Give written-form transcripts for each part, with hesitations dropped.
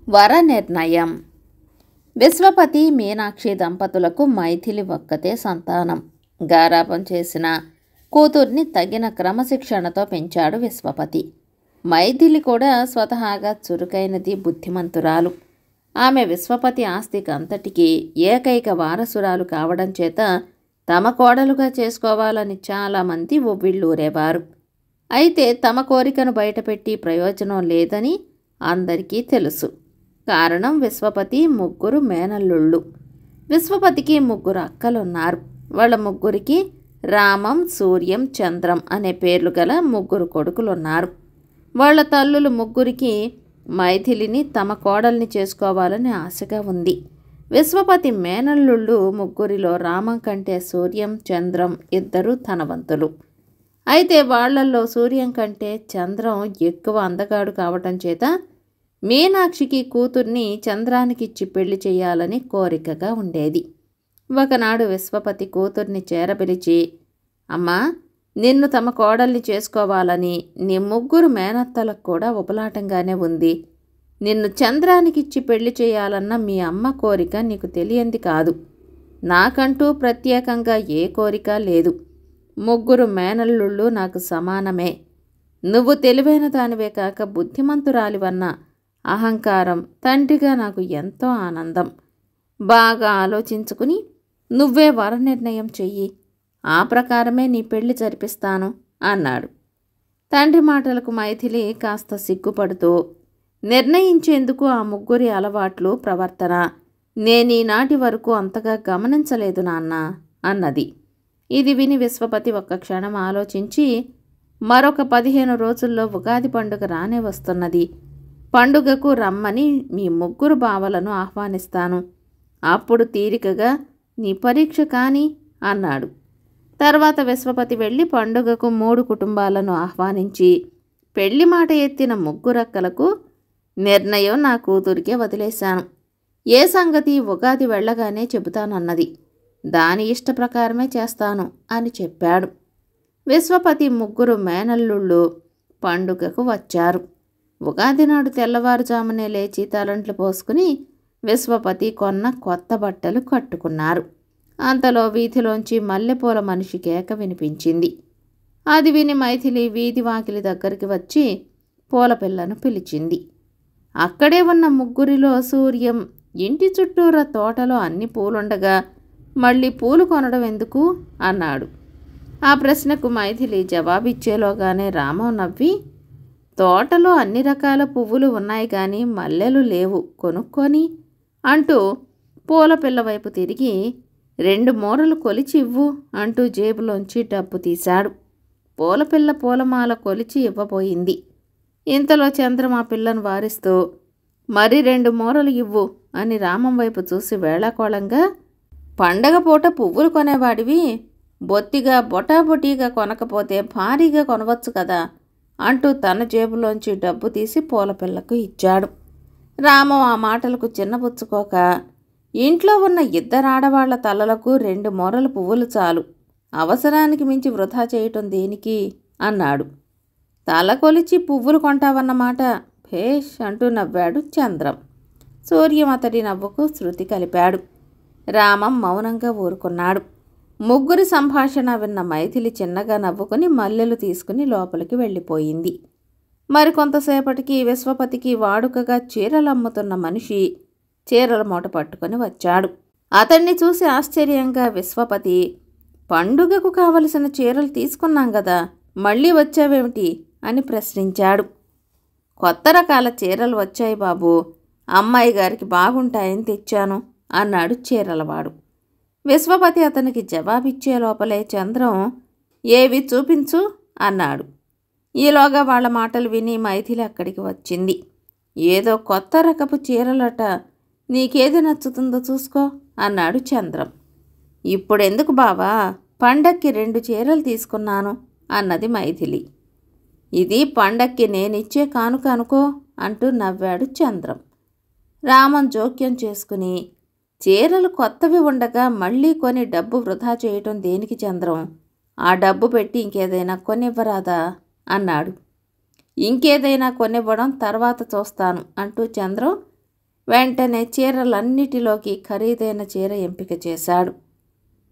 వర నిర్ణయం. విశ్వపతి మీనాక్షి దంపతులకు మైథిలి ఒక్కతే సంతానం. గారాబం చేసిన కూతుర్ని తగిన క్రమశిక్షణతో పెంచాడు విశ్వపతి. మైథిలి కూడా స్వతహాగా చురుకైనది, బుద్ధిమంతురాలు. ఆమె విశ్వపతి ఆస్తికంతటికీ ఏకైక వారసురాలు కావడం చేత తమ కోడలుగా చేసుకోవాలని చాలామంది ఉవ్విళ్ళూరేవారు. అయితే తమ కోరికను బయటపెట్టి ప్రయోజనం లేదని అందరికీ తెలుసు. కారణం విశ్వపతి ముగ్గురు మేనల్లుళ్ళు. విశ్వపతికి ముగ్గురు అక్కలున్నారు. వాళ్ళ ముగ్గురికి రామం, సూర్యం, చంద్రం అనే పేర్లు గల ముగ్గురు కొడుకులున్నారు. వాళ్ళ తల్లులు ముగ్గురికి మైథిలిని తమ కోడల్ని చేసుకోవాలని ఆశగా ఉంది. విశ్వపతి మేనల్లుళ్ళు ముగ్గురిలో రామం కంటే సూర్యం, చంద్రం ఇద్దరు ధనవంతులు. అయితే వాళ్లల్లో సూర్యం కంటే చంద్రం ఎక్కువ అందగాడు కావటం చేత మీనాక్షికి కూతుర్ని చంద్రానికిచ్చి పెళ్లి చేయాలని కోరికగా ఉండేది. ఒకనాడు విశ్వపతి కూతుర్ని చేరపిలిచి, అమ్మా, నిన్ను తమ కోడల్ని చేసుకోవాలని నీ ముగ్గురు మేనత్తలకు కూడా ఉపలాటంగానే ఉంది. నిన్ను చంద్రానికిచ్చి పెళ్లి చేయాలన్న మీ అమ్మ కోరిక నీకు తెలియంది కాదు. నాకంటూ ప్రత్యేకంగా ఏ కోరిక లేదు. ముగ్గురు మేనల్లుళ్ళు నాకు సమానమే. నువ్వు తెలివైన దానివే కాక బుద్ధిమంతురాలివన్న అహంకారం తండ్రిగా నాకు ఎంతో ఆనందం. బాగా ఆలోచించుకుని నువ్వే వర నిర్ణయం చెయ్యి. ఆ ప్రకారమే నీ పెళ్లి జరిపిస్తాను అన్నాడు. తండ్రి మాటలకు మైథిలి కాస్త సిగ్గుపడుతూ, నిర్ణయించేందుకు ఆ ముగ్గురి అలవాట్లు, ప్రవర్తన నేనీనాటి వరకు అంతగా గమనించలేదు నాన్న అన్నది. ఇది విని విశ్వపతి ఒక్క క్షణం ఆలోచించి, మరొక 15 రోజుల్లో ఉగాది పండుగ రానే వస్తున్నది. పండుగకు రమ్మని మీ ముగ్గురు బావలను ఆహ్వానిస్తాను. అప్పుడు తీరికగా నీ పరీక్ష కాని అన్నాడు. తర్వాత విశ్వపతి వెళ్ళి పండుగకు 3 కుటుంబాలను ఆహ్వానించి పెళ్లి మాట ఎత్తిన ముగ్గురక్కలకు నిర్ణయం నా కూతురికే వదిలేశాను. ఏ సంగతి ఉగాది వెళ్ళగానే చెబుతానన్నది. దాని ఇష్ట ప్రకారమే చేస్తాను అని చెప్పాడు. విశ్వపతి ముగ్గురు మేనల్లుళ్ళు పండుగకు వచ్చారు. ఉగాది నాడు తెల్లవారుజామునే లేచి తలంట్లు పోసుకుని విశ్వపతి కొన్న కొత్త బట్టలు కట్టుకున్నారు. అంతలో వీధిలోంచి మల్లెపూల మనిషి కేక వినిపించింది. అది విని మైథిలి వీధి వాకిలి దగ్గరికి వచ్చి పూలపిల్లను పిలిచింది. అక్కడే ఉన్న ముగ్గురిలో సూర్యం ఇంటి చుట్టూరా తోటలో అన్ని పూలుండగా మళ్ళీ పూలు కొనడం ఎందుకు అన్నాడు. ఆ ప్రశ్నకు మైథిలి జవాబిచ్చేలోగానే రామం నవ్వి, తోటలో అన్ని రకాల పువ్వులు ఉన్నాయి కానీ మల్లెలు లేవు, కొనుక్కొని అంటూ పూలపిల్ల వైపు తిరిగి 2 మూరలు కొలిచి ఇవ్వు అంటూ జేబులోంచి డబ్బు తీశాడు. పూలపిల్ల పూలమాల కొలిచి ఇవ్వబోయింది. ఇంతలో చంద్రం ఆ పిల్లను వారిస్తూ, మరి 2 మూరలు ఇవ్వు అని రామం వైపు చూసి వేళాకోళంగా, పండగ పూట పువ్వులు కొనేవాడివి బొత్తిగా బొటాబొటీగా కొనకపోతే భారీగా కొనవచ్చు కదా అంటూ తన జేబులోంచి డబ్బు తీసి పూలపిల్లకు ఇచ్చాడు. రామం ఆ మాటలకు చిన్నబుచ్చుకోక, ఇంట్లో ఉన్న 2 ఆడవాళ్ల తలలకు 2 మూరల పువ్వులు చాలు, అవసరానికి మించి వృధా చేయటం దేనికి అన్నాడు. తల కొలిచి పువ్వులు కొంటావన్నమాట, భేష్ అంటూ నవ్వాడు చంద్రం. సూర్యం అతడి నవ్వుకు శృతి కలిపాడు. రామం మౌనంగా ఊరుకున్నాడు. ముగ్గురి సంభాషణ విన్న మైథిలి చిన్నగా నవ్వుకుని మల్లెలు తీసుకుని లోపలికి వెళ్ళిపోయింది. మరికొంతసేపటికి విశ్వపతికి వాడుకగా చీరలు అమ్ముతున్న మనిషి చీరల మూట పట్టుకొని వచ్చాడు. అతన్ని చూసి ఆశ్చర్యంగా విశ్వపతి, పండుగకు కావలసిన చీరలు తీసుకున్నాం కదా, మళ్ళీ వచ్చావేమిటి అని ప్రశ్నించాడు. కొత్త రకాల చీరలు వచ్చాయి బాబు, అమ్మాయి గారికి బాగుంటాయని తెచ్చాను అన్నాడు చీరలవాడు. విశ్వపతి అతనికి జవాబిచ్చే లోపలే చంద్రం, ఏవి చూపించు అన్నాడు. ఈలోగా వాళ్ళ మాటలు విని మైథిలి అక్కడికి వచ్చింది. ఏదో కొత్త రకపు చీరలట, నీకేది నచ్చుతుందో చూసుకో అన్నాడు చంద్రం. ఇప్పుడెందుకు బావా, పండక్కి 2 చీరలు తీసుకున్నాను అన్నది మైథిలి. ఇది పండక్కి నేనిచ్చే కానుక అనుకో అంటూ నవ్వాడు చంద్రం. రామన్ జోక్యం చేసుకుని, చీరలు కొత్తవి ఉండగా మళ్ళీ కొని డబ్బు వృధా చేయటం దేనికి చంద్రం, ఆ డబ్బు పెట్టి ఇంకేదైనా కొనివ్వరాదా అన్నాడు. ఇంకేదైనా కొనివ్వడం తర్వాత చూస్తాను అంటూ చంద్రం వెంటనే చీరలన్నిటిలోకి ఖరీదైన చీర ఎంపిక చేశాడు.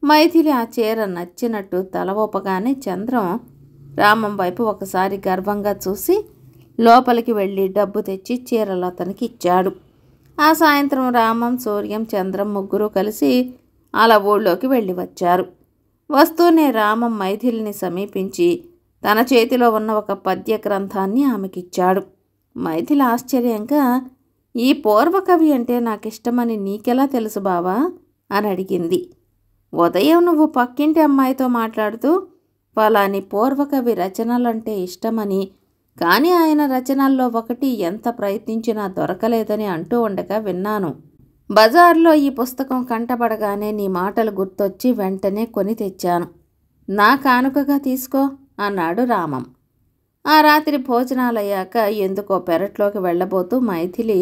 మైథిలి ఆ చీర నచ్చినట్టు తల ఊపగానే చంద్రం రామం వైపు ఒకసారి గర్వంగా చూసి లోపలికి వెళ్ళి డబ్బు తెచ్చి చీరలు అతనికి ఇచ్చాడు. ఆ సాయంత్రం రామం, సూర్యం, చంద్రం ముగ్గురు కలిసి అలా ఊళ్ళోకి వెళ్ళి వచ్చారు. వస్తూనే రామం మైథిలిని సమీపించి తన చేతిలో ఉన్న ఒక పద్య గ్రంథాన్ని ఆమెకిచ్చాడు. మైథిలి ఆశ్చర్యంగా, ఈ పూర్వకవి అంటే నాకిష్టమని నీకెలా తెలుసు బావా అని అడిగింది. ఉదయం నువ్వు పక్కింటి అమ్మాయితో మాట్లాడుతూ ఫలాని పూర్వకవి రచనలంటే ఇష్టమని, కానీ ఆయన రచనల్లో ఒకటి ఎంత ప్రయత్నించినా దొరకలేదని అంటూ ఉండగా విన్నాను. బజార్లో ఈ పుస్తకం కంటపడగానే నీ మాటలు గుర్తొచ్చి వెంటనే కొని తెచ్చాను. నా కానుకగా తీసుకో అన్నాడు రామం. ఆ రాత్రి భోజనాలయ్యాక ఎందుకో పెరట్లోకి వెళ్ళబోతూ మైథిలి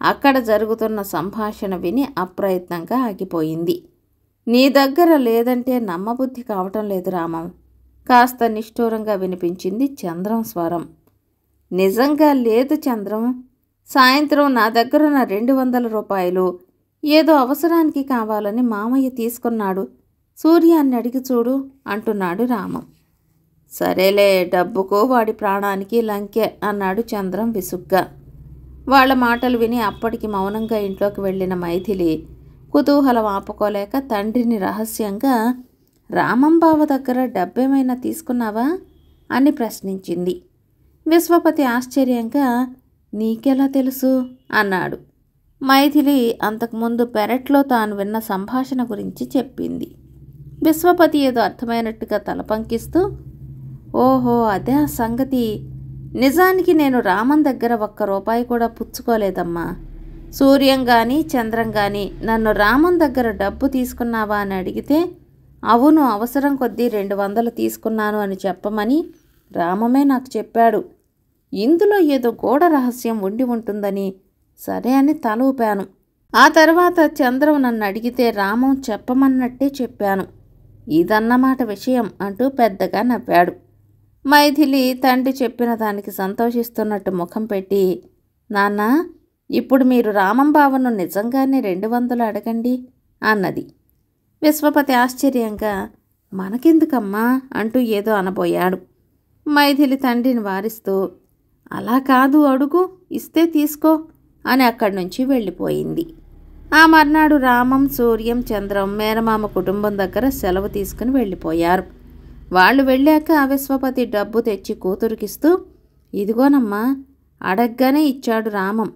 అక్కడ జరుగుతున్న సంభాషణ విని అప్రయత్నంగా ఆగిపోయింది. నీ దగ్గర లేదంటే నమ్మబుద్ధి కావటం లేదు రామం, కాస్త నిష్ఠూరంగా వినిపించింది చంద్రం స్వరం. నిజంగా లేదు చంద్రం, సాయంత్రం నా దగ్గరున్న 200 రూపాయలు ఏదో అవసరానికి కావాలని మామయ్య తీసుకున్నాడు, సూర్యాన్ని అడిగి చూడు అంటున్నాడు రామం. సరేలే, డబ్బుకు వాడి ప్రాణానికి లంకె అన్నాడు చంద్రం విసుగ్గా. వాళ్ల మాటలు విని అప్పటికి మౌనంగా ఇంట్లోకి వెళ్ళిన మైథిలి కుతూహలం ఆపుకోలేక తండ్రిని రహస్యంగా, రామం బావ దగ్గర డబ్బేమైనా తీసుకున్నావా అని ప్రశ్నించింది. విశ్వపతి ఆశ్చర్యంగా, నీకెలా తెలుసు అన్నాడు. మైథిలి అంతకుముందు పెరట్లో తాను విన్న సంభాషణ గురించి చెప్పింది. విశ్వపతి ఏదో అర్థమైనట్టుగా తల పంకిస్తూ, ఓహో అదే ఆ సంగతి. నిజానికి నేను రామం దగ్గర 1 రూపాయి కూడా పుచ్చుకోలేదమ్మా. సూర్యం కానీ చంద్రం కానీ నన్ను రామం దగ్గర డబ్బు తీసుకున్నావా అని అడిగితే అవును, అవసరం కొద్దీ 200 తీసుకున్నాను అని చెప్పమని రామమే నాకు చెప్పాడు. ఇందులో ఏదో గూఢ రహస్యం ఉండి ఉంటుందని సరే అని తల ఊపాను. ఆ తర్వాత చంద్రం నన్ను అడిగితే రామం చెప్పమన్నట్టే చెప్పాను. ఇదన్నమాట విషయం అంటూ పెద్దగా నవ్వాడు. మైథిలి తండ్రి చెప్పిన దానికి సంతోషిస్తున్నట్టు ముఖం పెట్టి, నాన్న ఇప్పుడు మీరు రామం బావను నిజంగానే 200 అడగండి అన్నది. విశ్వపతి ఆశ్చర్యంగా, మనకెందుకమ్మా అంటూ ఏదో అనబోయాడు. మైథిలి తండ్రిని వారిస్తూ, అలా కాదు, అడుగు, ఇస్తే తీసుకో అని అక్కడి నుంచి వెళ్ళిపోయింది. ఆ మర్నాడు రామం, సూర్యం, చంద్రం మేనమామ కుటుంబం దగ్గర సెలవు తీసుకుని వెళ్ళిపోయారు. వాళ్ళు వెళ్ళాక విశ్వపతి డబ్బు తెచ్చి కూతురికిస్తూ, ఇదిగోనమ్మా, అడగ్గానే ఇచ్చాడు రామం,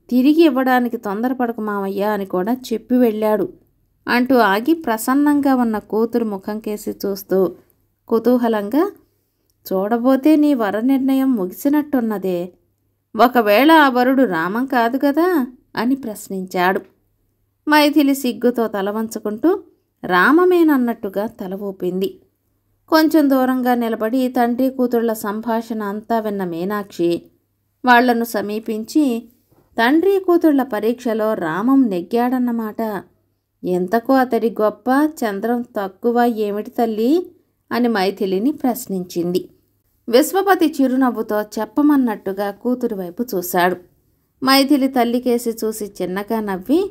తిరిగి ఇవ్వడానికి తొందరపడకు మామయ్య అని కూడా చెప్పి వెళ్ళాడు అంటూ ఆగి ప్రసన్నంగా ఉన్న కూతురు ముఖం కేసి చూస్తూ కుతూహలంగా, చూడబోతే నీ వర నిర్ణయం ముగిసినట్టున్నదే, ఒకవేళ ఆ వరుడు రామం కాదు కదా అని ప్రశ్నించాడు. మైథిలి సిగ్గుతో తల వంచుకుంటూ రామమేనన్నట్టుగా తల ఊపింది. కొంచెం దూరంగా నిలబడి తండ్రి కూతుళ్ల సంభాషణ అంతా విన్న మీనాక్షి వాళ్లను సమీపించి, తండ్రి కూతుళ్ల పరీక్షలో రామం నెగ్గాడన్నమాట, ఎంతకో అతడి గొప్ప, చంద్రం తక్కువ ఏమిటి తల్లి అని మైథిలిని ప్రశ్నించింది. విశ్వపతి చిరునవ్వుతో చెప్పమన్నట్టుగా కూతురి వైపు చూశాడు. మైథిలి తల్లికేసి చూసి చిన్నగా నవ్వి,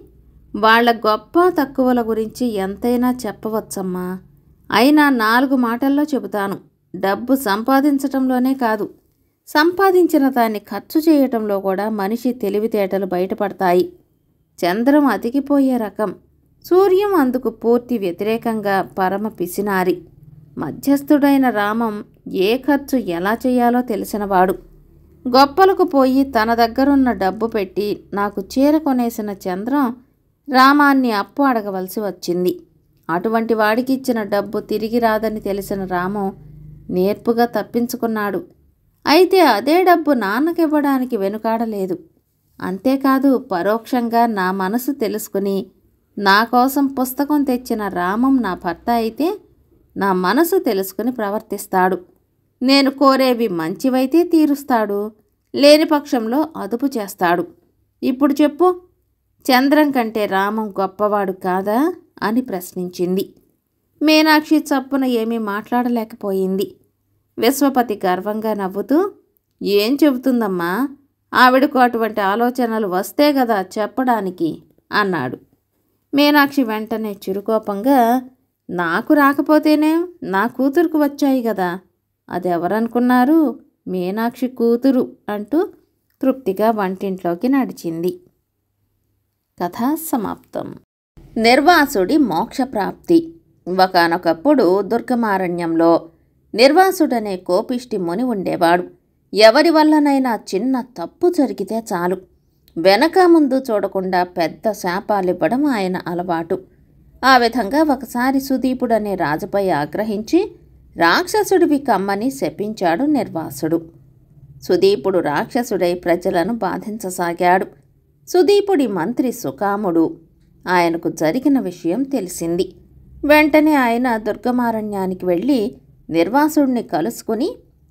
వాళ్ల గొప్ప తక్కువల గురించి ఎంతైనా చెప్పవచ్చమ్మా, అయినా 4 మాటల్లో చెబుతాను. డబ్బు సంపాదించటంలోనే కాదు, సంపాదించిన దాన్ని ఖర్చు చేయటంలో కూడా మనిషి తెలివితేటలు బయటపడతాయి. చంద్రం అతికిపోయే రకం, సూర్యం అందుకు పూర్తి వ్యతిరేకంగా పరమ పిసినారి, మధ్యస్థుడైన రామం ఏ ఖర్చు ఎలా చేయాలో తెలిసినవాడు. గొప్పలకు పోయి తన దగ్గరున్న డబ్బు పెట్టి నాకు చీర కొనేసిన చంద్రం రామాన్ని అప్పు అడగవలసి వచ్చింది. అటువంటి వాడికి ఇచ్చిన డబ్బు తిరిగి రాదని తెలిసిన రామం నేర్పుగా తప్పించుకున్నాడు. అయితే అదే డబ్బు నాన్నకివ్వడానికి వెనుకాడలేదు. అంతేకాదు, పరోక్షంగా నా మనసు తెలుసుకుని నా కోసం పుస్తకం తెచ్చిన రామం నా భర్త అయితే నా మనసు తెలుసుకుని ప్రవర్తిస్తాడు. నేను కోరేవి మంచివైతే తీరుస్తాడు, లేని పక్షంలో అదుపు చేస్తాడు. ఇప్పుడు చెప్పు, చంద్రం కంటే రామం గొప్పవాడు కాదా అని ప్రశ్నించింది. మీనాక్షి చప్పున ఏమీ మాట్లాడలేకపోయింది. విశ్వపతి గర్వంగా నవ్వుతూ, ఏం చెబుతుందమ్మా, ఆవిడకు అటువంటి ఆలోచనలు వస్తే కదా చెప్పడానికి అన్నాడు. మీనాక్షి వెంటనే చిరుకోపంగా, నాకు రాకపోతేనే నా కూతురుకు వచ్చాయి కదా, అదెవరనుకున్నారు, మీనాక్షి కూతురు అంటూ తృప్తిగా వంటింట్లోకి నడిచింది. కథ సమాప్తం. నిర్వాసుడి మోక్షప్రాప్తి. ఒకానొకప్పుడు దుర్గమారణ్యంలో నిర్వాసుడనే కోపిష్టి ముని ఉండేవాడు. ఎవరి వల్లనైనా చిన్న తప్పు జరిగితే చాలు, వెనక ముందు చూడకుండా పెద్ద శాపాలివ్వడం ఆయన అలవాటు. ఆ విధంగా ఒకసారి సుదీపుడనే రాజుపై ఆగ్రహించి రాక్షసుడివి కమ్మని శపించాడు నిర్వాసుడు. సుదీపుడు రాక్షసుడై ప్రజలను బాధించసాగాడు. సుదీపుడి మంత్రి సుకాముడు ఆయనకు జరిగిన విషయం తెలిసింది. వెంటనే ఆయన దుర్గమారణ్యానికి వెళ్ళి నిర్వాసుడిని కలుసుకుని,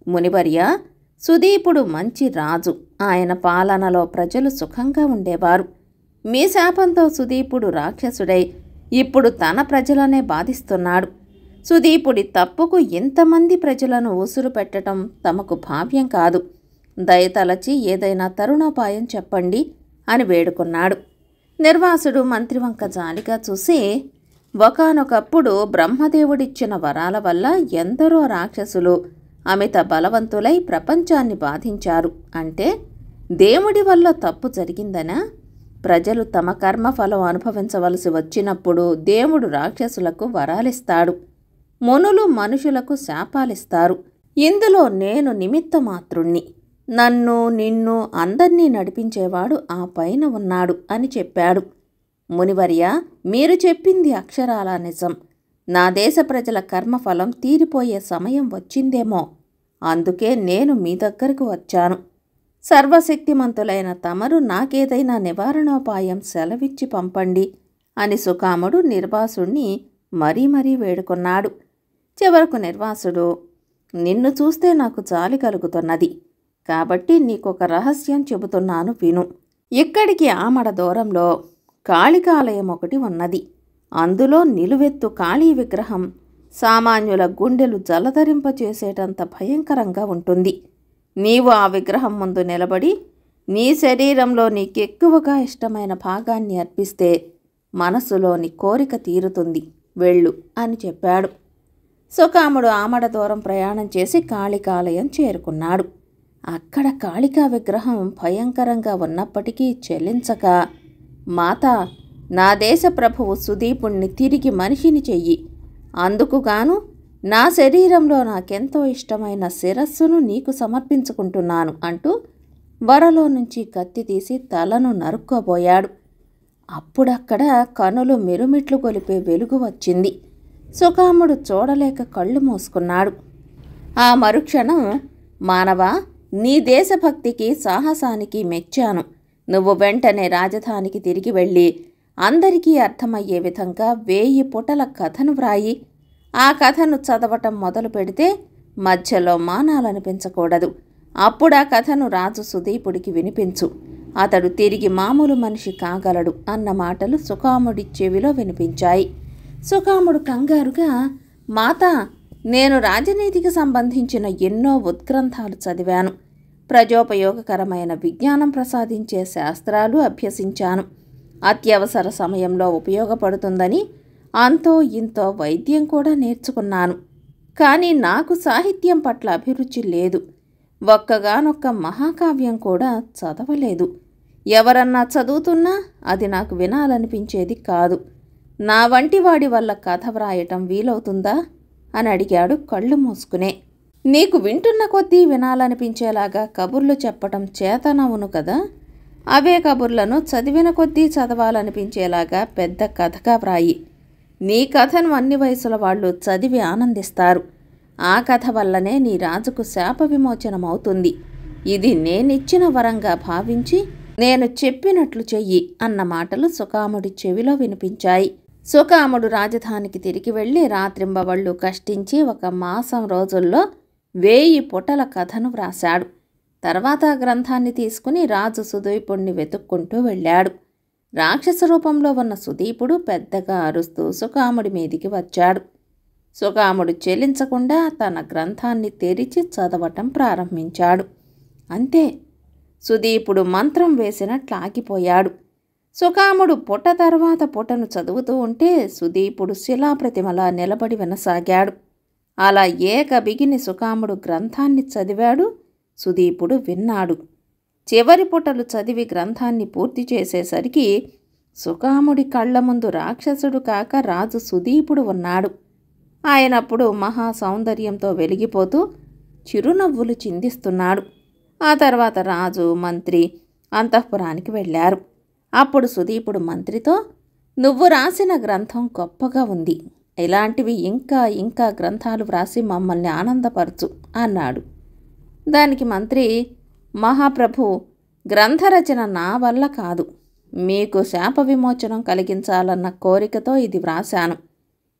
మునివర్య, సుదీపుడు మంచి రాజు, ఆయన పాలనలో ప్రజలు సుఖంగా ఉండేవారు. మీ శాపంతో సుదీపుడు రాక్షసుడై ఇప్పుడు తన ప్రజలనే బాధిస్తున్నాడు. సుదీపుడి తప్పుకు ఇంతమంది ప్రజలను ఉసురు పెట్టడం తమకు భావ్యం కాదు. దయతలచి ఏదైనా తరుణోపాయం చెప్పండి అని వేడుకున్నాడు. నిర్వాసుడు మంత్రివంక జాలిగా చూసి, ఒకానొకప్పుడు బ్రహ్మదేవుడిచ్చిన వరాల వల్ల ఎందరో రాక్షసులు అమిత బలవంతులై ప్రపంచాన్ని బాధించారు. అంటే దేవుడి వల్ల తప్పు జరిగిందనా? ప్రజలు తమ కర్మఫలం అనుభవించవలసి వచ్చినప్పుడు దేవుడు రాక్షసులకు వరాలిస్తాడు, మునులు మనుషులకు శాపాలిస్తారు. ఇందులో నేను నిమిత్తమాత్రుణ్ణి. నన్ను నిన్ను అందర్నీ నడిపించేవాడు ఆ పైన ఉన్నాడు అని చెప్పాడు. మునివర్య, మీరు చెప్పింది అక్షరాల నిజం. నా దేశ ప్రజల కర్మఫలం తీరిపోయే సమయం వచ్చిందేమో, అందుకే నేను మీ దగ్గరకు వచ్చాను. సర్వశక్తిమంతులైన తమరు నాకేదైనా నివారణోపాయం సెలవిచ్చి పంపండి అని సుకాముడు నిర్వాసుడిని మరీ మరీ వేడుకున్నాడు. చివరకు నిర్వాసుడు, నిన్ను చూస్తే నాకు జాలి కలుగుతున్నది, కాబట్టి నీకొక రహస్యం చెబుతున్నాను విను. ఇక్కడికి ఆమడ దూరంలో కాళికాలయం ఒకటి ఉన్నది. అందులో నిలువెత్తు కాళీ విగ్రహం సామాన్యుల గుండెలు జలధరింపచేసేటంత భయంకరంగా ఉంటుంది. నీవు ఆ విగ్రహం ముందు నిలబడి నీ శరీరంలో నీకెక్కువగా ఇష్టమైన భాగాన్ని అర్పిస్తే మనసులోని కోరిక తీరుతుంది, వెళ్ళు అని చెప్పాడు. సుకాముడు ఆమడ దూరం ప్రయాణం చేసి కాళికాలయం చేరుకున్నాడు. అక్కడ కాళికా విగ్రహం భయంకరంగా ఉన్నప్పటికీ చెల్లించక, మాతా, నా దేశ ప్రభువు సుదీపుణ్ణి తిరిగి మనిషిని చెయ్యి, అందుకుగాను నా శరీరంలో నాకెంతో ఇష్టమైన శిరస్సును నీకు సమర్పించుకుంటున్నాను అంటూ వరలో నుంచి కత్తి తీసి తలను నరుక్కోబోయాడు. అప్పుడక్కడ కనులు మిరుమిట్లు కొలిపే వెలుగు వచ్చింది. సుకాముడు చూడలేక కళ్ళు మూసుకున్నాడు. ఆ మరుక్షణం, మానవా, నీ దేశభక్తికి సాహసానికి మెచ్చాను. నువ్వు వెంటనే రాజధానికి తిరిగి వెళ్ళి అందరికీ అర్థమయ్యే విధంగా 1000 పుటల కథను వ్రాయి. ఆ కథను చదవటం మొదలు పెడితే మధ్యలో మానాలనిపించకూడదు. అప్పుడు ఆ కథను రాజు సుదీపుడికి వినిపించు, అతడు తిరిగి మామూలు మనిషి కాగలడు అన్న మాటలు సుకాముడి చెవిలో వినిపించాయి. సుకాముడు కంగారుగా, మాతా, నేను రాజనీతికి సంబంధించిన ఎన్నో ఉద్గ్రంథాలు చదివాను, ప్రజోపయోగకరమైన విజ్ఞానం ప్రసాదించే శాస్త్రాలు అభ్యసించాను, అత్యవసర సమయంలో ఉపయోగపడుతుందని అంతో ఇంతో వైద్యం కూడా నేర్చుకున్నాను. కానీ నాకు సాహిత్యం పట్ల అభిరుచి లేదు. ఒక్కగానొక్క మహాకావ్యం కూడా చదవలేదు. ఎవరన్నా చదువుతున్నా అది నాకు వినాలనిపించేది కాదు. నా వంటి వాడి వల్ల కథ వ్రాయటం వీలవుతుందా అని అడిగాడు కళ్ళు మూసుకునే. నీకు వింటున్న కొద్దీ వినాలనిపించేలాగా కబుర్లు చెప్పటం చేతనవును కదా, అవే కబుర్లను చదివిన కొద్దీ చదవాలనిపించేలాగా పెద్ద కథగా వ్రాయి. నీ కథను అన్ని వయసుల వాళ్ళు చదివి ఆనందిస్తారు. ఆ కథ వల్లనే నీ రాజుకు శాప విమోచనమవుతుంది. ఇది నేనిచ్చిన వరంగా భావించి నేను చెప్పినట్లు చెయ్యి అన్న మాటలు సుకాముడి చెవిలో వినిపించాయి. సుకాముడు రాజధానికి తిరిగి వెళ్ళి రాత్రింబవళ్ళు కష్టించి 1 మాసం రోజుల్లో 1000 పుటల కథను వ్రాశాడు. తర్వాత గ్రంథాన్ని తీసుకుని రాజు సుదీపుణ్ణి వెతుక్కుంటూ వెళ్ళాడు. రాక్షస రూపంలో ఉన్న సుదీపుడు పెద్దగా అరుస్తూ సుకాముడి మీదికి వచ్చాడు. సుకాముడు చెల్లించకుండా తన గ్రంథాన్ని తెరిచి చదవటం ప్రారంభించాడు. అంతే, సుదీపుడు మంత్రం వేసినట్లాగిపోయాడు. సుకాముడు పుట తర్వాత పుటను చదువుతూ ఉంటే సుదీపుడు శిలాప్రతిమలా నిలబడి వినసాగాడు. అలా ఏకబిగిని సుకాముడు గ్రంథాన్ని చదివాడు. సుదీపుడు విన్నాడు. చివరి పుటలు చదివి గ్రంథాన్ని పూర్తి చేసేసరికి సుకాముడి కళ్ల ముందు రాక్షసుడు కాక రాజు సుదీపుడు ఉన్నాడు. ఆయనప్పుడు మహా సౌందర్యంతో వెలిగిపోతూ చిరునవ్వులు చిందిస్తున్నాడు. ఆ తర్వాత రాజు, మంత్రి అంతఃపురానికి వెళ్ళారు. అప్పుడు సుదీపుడు మంత్రితో, "నువ్వు రాసిన గ్రంథం గొప్పగా ఉంది. ఇలాంటివి ఇంకా ఇంకా గ్రంథాలు వ్రాసి మమ్మల్ని ఆనందపరచు" అన్నాడు. దానికి మంత్రి, "మహాప్రభు, గ్రంథరచన నా వల్ల కాదు. మీకు శాప విమోచనం కలిగించాలన్న కోరికతో ఇది వ్రాశాను.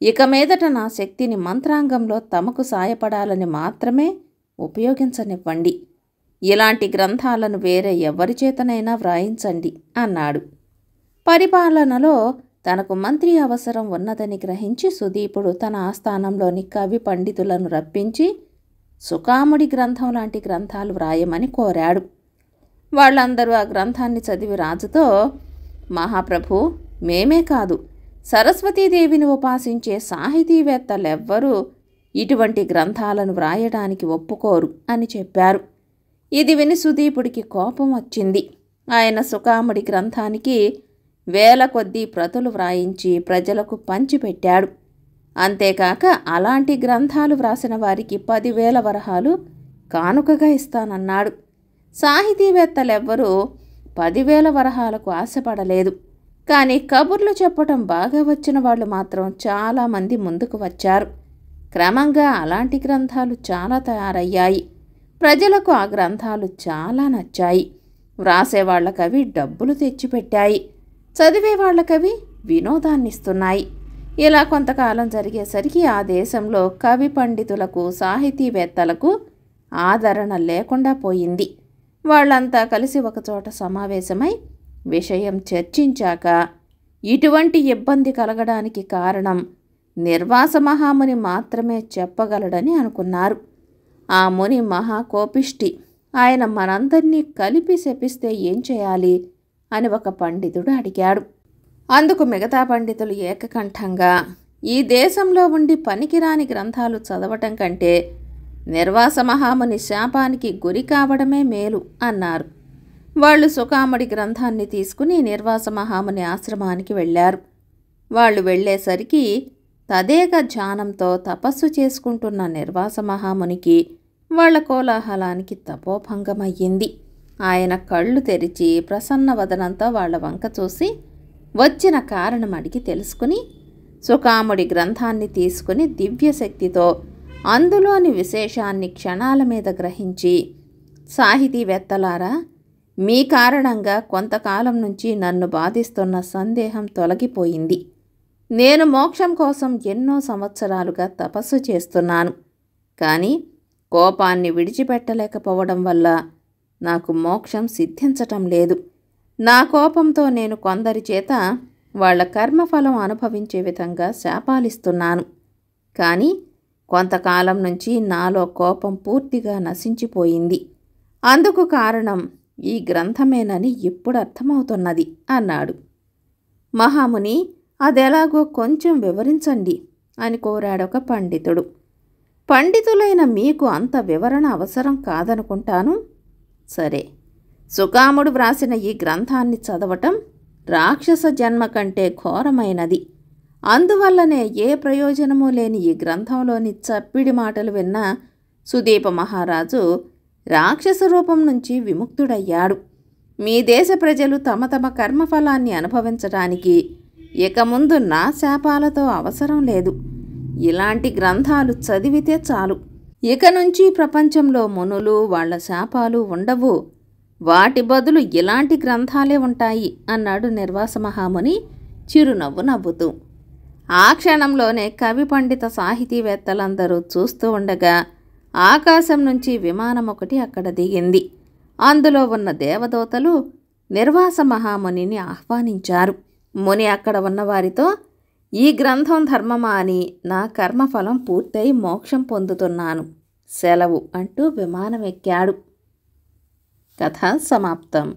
ఇక మీదట నా శక్తిని మంత్రాంగంలో తమకు సాయపడాలని మాత్రమే ఉపయోగించనివ్వండి. ఇలాంటి గ్రంథాలను వేరే ఎవరి చేతనైనా వ్రాయించండి" అన్నాడు. పరిపాలనలో తనకు మంత్రి అవసరం ఉన్నదని గ్రహించి సుదీపుడు తన ఆస్థానంలోని కవి పండితులను రప్పించి సుకాముడి గ్రంథం లాంటి గ్రంథాలు వ్రాయమని కోరాడు. వాళ్ళందరూ ఆ గ్రంథాన్ని చదివి రాజుతో, "మహాప్రభు, మేమే కాదు, సరస్వతీదేవిని ఉపాసించే సాహితీవేత్తలెవ్వరూ ఇటువంటి గ్రంథాలను వ్రాయడానికి ఒప్పుకోరు" అని చెప్పారు. ఇది విని సుదీపుడికి కోపం వచ్చింది. ఆయన సుకాముడి గ్రంథానికి వేల కొద్దీ ప్రతులు వ్రాయించి ప్రజలకు పంచిపెట్టాడు. అంతేకాక అలాంటి గ్రంథాలు వ్రాసిన వారికి 10,000 వరహాలు కానుకగా ఇస్తానన్నాడు. సాహితీవేత్తలెవ్వరూ 10,000 వరహాలకు ఆశపడలేదు. కానీ కబుర్లు చెప్పటం బాగా వచ్చిన వాళ్ళు మాత్రం చాలామంది ముందుకు వచ్చారు. క్రమంగా అలాంటి గ్రంథాలు చాలా తయారయ్యాయి. ప్రజలకు ఆ గ్రంథాలు చాలా నచ్చాయి. వ్రాసేవాళ్లకవి డబ్బులు తెచ్చిపెట్టాయి. చదివేవాళ్లకవి వినోదాన్నిస్తున్నాయి. ఇలా కొంతకాలం జరిగేసరికి ఆ దేశంలో కవి పండితులకు, సాహితీవేత్తలకు ఆదరణ లేకుండా పోయింది. వాళ్ళంతా కలిసి ఒకచోట సమావేశమై విషయం చర్చించాక ఇటువంటి ఇబ్బంది కలగడానికి కారణం నిర్వాస మహాముని మాత్రమే చెప్పగలడని అనుకున్నారు. ఆ ముని మహాకోపిష్టి. ఆయన మనందరినీ కలిపి శపిస్తే ఏం చేయాలి అని ఒక పండితుడు అడిగాడు. అందుకు మిగతా పండితులు ఏకకంఠంగా, "ఈ దేశంలో ఉండి పనికిరాని గ్రంథాలు చదవటం కంటే నిర్వాస మహాముని శాపానికి గురి కావడమే మేలు" అన్నారు. వాళ్ళు సుకాముడి గ్రంథాన్ని తీసుకుని నిర్వాస మహాముని ఆశ్రమానికి వెళ్ళారు. వాళ్ళు వెళ్ళేసరికి తదేక ధ్యానంతో తపస్సు చేసుకుంటున్న నిర్వాస మహామునికి వాళ్ల కోలాహలానికి తపోభంగమయ్యింది. ఆయన కళ్ళు తెరిచి ప్రసన్న వదనంతో వాళ్ల వంక చూసి వచ్చిన కారణం అడిగి తెలుసుకుని సుకాముడి గ్రంథాన్ని తీసుకుని దివ్యశక్తితో అందులోని విశేషాన్ని క్షణాల మీద గ్రహించి, "సాహితీవేత్తలారా, మీ కారణంగా కొంతకాలం నుంచి నన్ను బాధిస్తున్న సందేహం తొలగిపోయింది. నేను మోక్షం కోసం ఎన్నో సంవత్సరాలుగా తపస్సు చేస్తున్నాను. కానీ కోపాన్ని విడిచిపెట్టలేకపోవడం వల్ల నాకు మోక్షం సిద్ధించటం లేదు. నా కోపంతో నేను కొందరి చేత వాళ్ల కర్మఫలం అనుభవించే విధంగా శాపాలిస్తున్నాను. కానీ కొంతకాలం నుంచి నాలో కోపం పూర్తిగా నశించిపోయింది. అందుకు కారణం ఈ గ్రంథమేనని ఇప్పుడు అర్థమవుతున్నది" అన్నాడు. "మహాముని, అదెలాగో కొంచెం వివరించండి" అని కోరాడొక పండితుడు. "పండితులైన మీకు అంత వివరణ అవసరం కాదనుకుంటాను. సరే, సుకాముడు వ్రాసిన ఈ గ్రంథాన్ని చదవటం రాక్షస జన్మ కంటే ఘోరమైనది. అందువల్లనే ఏ ప్రయోజనమూ లేని ఈ గ్రంథంలోని చప్పిడి మాటలు విన్న సుదీప మహారాజు రాక్షస రూపం నుంచి విముక్తుడయ్యాడు. మీ దేశ ప్రజలు తమ తమ కర్మఫలాన్ని అనుభవించడానికి ఇక ముందు నా శాపాలతో అవసరం లేదు. ఇలాంటి గ్రంథాలు చదివితే చాలు. ఇక నుంచి ప్రపంచంలో మునులు వాళ్ల శాపాలు ఉండవు. వాటి బదులు ఇలాంటి గ్రంథాలే ఉంటాయి" అన్నాడు నిర్వాస మహాముని చిరునవ్వు నవ్వుతూ. ఆ క్షణంలోనే కవి పండిత సాహితీవేత్తలందరూ చూస్తూ ఉండగా ఆకాశం నుంచి విమానం ఒకటి అక్కడ దిగింది. అందులో ఉన్న దేవదూతలు నిర్వాస మహామునిని ఆహ్వానించారు. ముని అక్కడ ఉన్నవారితో, "ఈ గ్రంథం ధర్మమా అని నా కర్మఫలం పూర్తయి మోక్షం పొందుతున్నాను. సెలవు" అంటూ విమానం ఎక్కాడు. కథ సమాప్తం.